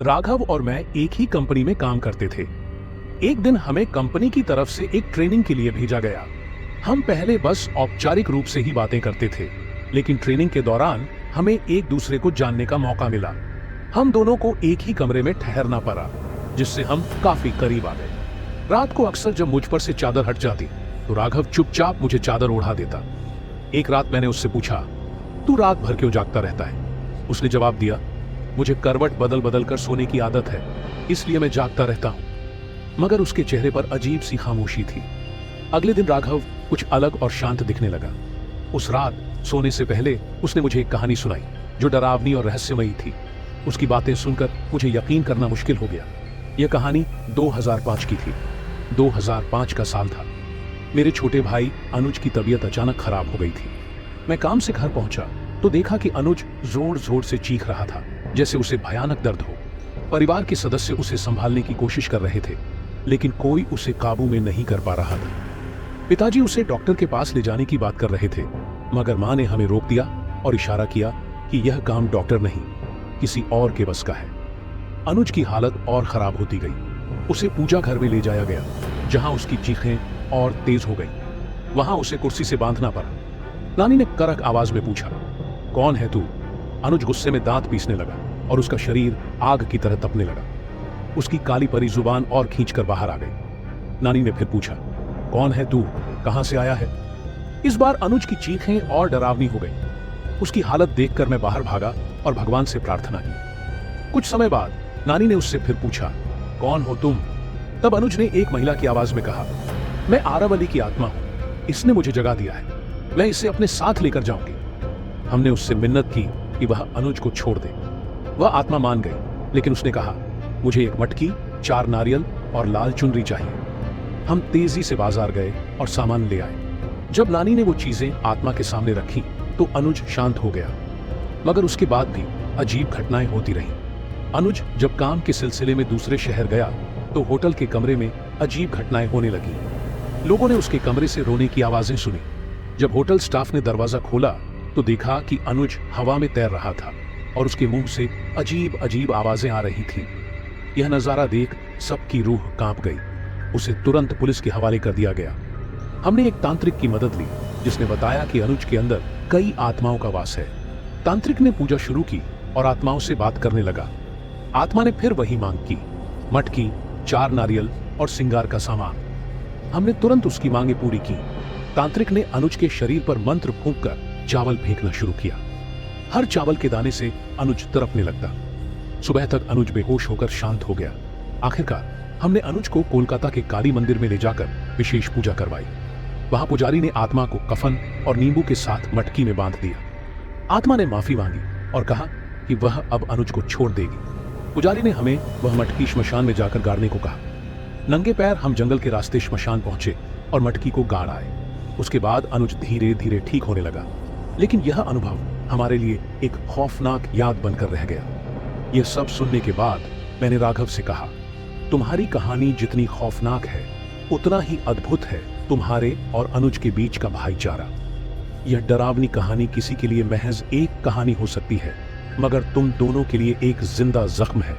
राघव और मैं एक ही कंपनी में काम करते थे। एक दिन हमें कंपनी की तरफ से एक ट्रेनिंग के लिए भेजा गया। हम पहले बस औपचारिक रूप से ही बातें करते थे, लेकिन ट्रेनिंग के दौरान हमें एक दूसरे को जानने का मौका मिला। हम दोनों को एक ही कमरे में ठहरना पड़ा, जिससे हम काफी करीब आ गए। रात को अक्सर जब मुझ पर से चादर हट जाती तो राघव चुपचाप मुझे चादर ओढ़ा देता। एक रात मैंने उससे पूछा, तू रात भर क्यों जागता रहता है? उसने जवाब दिया, मुझे करवट बदल बदल कर सोने की आदत है, इसलिए मैं जागता रहता हूं। मगर उसके चेहरे पर अजीब सी खामोशी थी। अगले दिन राघव कुछ अलग और शांत दिखने लगा। उस रात सोने से पहले उसने मुझे एक कहानी सुनाई जो डरावनी और रहस्यमयी थी। उसकी बातें सुनकर मुझे यकीन करना मुश्किल हो गया। यह कहानी 2005 की थी। 2005 का साल था। मेरे छोटे भाई अनुज की तबीयत अचानक खराब हो गई थी। मैं काम से घर पहुंचा तो देखा कि अनुज जोर जोर से चीख रहा था, जैसे उसे भयानक दर्द हो। परिवार के सदस्य उसे संभालने की कोशिश कर रहे थे, लेकिन कोई उसे काबू में नहीं कर पा रहा था। पिताजी उसे डॉक्टर के पास ले जाने की बात कर रहे थे, मगर मां ने हमें रोक दिया और इशारा किया कि यह काम डॉक्टर नहीं, किसी और के बस का है। अनुज की हालत और खराब होती गई। उसे पूजा घर में ले जाया गया, जहां उसकी चीखें और तेज हो गई। वहां उसे कुर्सी से बांधना पड़ा। नानी ने कड़क आवाज में पूछा, कौन है तू? अनुज गुस्से में दांत पीसने लगा और उसका शरीर आग की तरह तपने लगा। उसकी काली परी जुबान और खींचकर बाहर आ गई। नानी ने फिर पूछा, कौन है तू? कहां से आया है? इस बार अनुज की चीखें और डरावनी हो गई। उसकी हालत देखकर मैं बाहर भागा और भगवान से प्रार्थना की। कुछ समय बाद नानी ने उससे फिर पूछा, कौन हो तुम? तब अनुज ने एक महिला की आवाज में कहा, मैं आरावली की आत्मा हूं। इसने मुझे जगा दिया है, मैं इसे अपने साथ लेकर जाऊंगी। हमने उससे मिन्नत की कि वह अनुज को छोड़ दे। वह आत्मा मान गई, लेकिन उसने कहा, मुझे एक मटकी, 4 नारियल और लाल चुनरी चाहिए। हम तेजी से बाजार गए और सामान ले आए। जब नानी ने वो चीजें आत्मा के सामने रखी तो अनुज शांत हो गया, मगर उसके बाद भी अजीब घटनाएं होती रहीं। अनुज जब काम के सिलसिले में दूसरे शहर गया तो होटल के कमरे में अजीब घटनाएं होने लगी। लोगों ने उसके कमरे से रोने की आवाजें सुनी। जब होटल स्टाफ ने दरवाजा खोला तो देखा कि अनुज हवा में तैर रहा था और उसके मुंह से अजीब अजीब आवाजें आ रही थीं। यह नजारा देख सबकी रूह कांप गई। उसे तुरंत पुलिस के हवाले कर दिया गया। हमने एक तांत्रिक की मदद ली, जिसने बताया कि अनुज के अंदर कई आत्माओं का वास है। तांत्रिक ने पूजा शुरू की और आत्माओं से बात करने लगा। आत्मा ने फिर वही मांग की, मटकी, 4 नारियल और सिंगार का सामान। हमने तुरंत उसकी मांगे पूरी की। तांत्रिक ने अनुज के शरीर पर मंत्र फूंककर चावल फेंकना शुरू किया। हर चावल के दाने से अनुज तड़पने लगता। सुबह तक अनुज बेहोश होकर शांत हो गया। आखिरकार हमने अनुज को कोलकाता के काली मंदिर में ले जाकर विशेष पूजा करवाई। वहां पुजारी ने आत्मा को कफन और नींबू के साथ मटकी में बांध दिया। आत्मा ने माफी मांगी और कहा कि वह अब अनुज को छोड़ देगी। पुजारी ने हमें वह मटकी श्मशान में जाकर गाड़ने को कहा। नंगे पैर हम जंगल के रास्ते श्मशान पहुंचे और मटकी को गाड़ आए। उसके बाद अनुज धीरे धीरे ठीक होने लगा, लेकिन यह अनुभव हमारे लिए एक खौफनाक याद बनकर रह गया। यह सब सुनने के बाद मैंने राघव से कहा, तुम्हारी कहानी जितनी खौफनाक है उतना ही अद्भुत है तुम्हारे और अनुज के बीच का भाईचारा। यह डरावनी कहानी किसी के लिए महज एक कहानी हो सकती है, मगर तुम दोनों के लिए एक जिंदा जख्म है।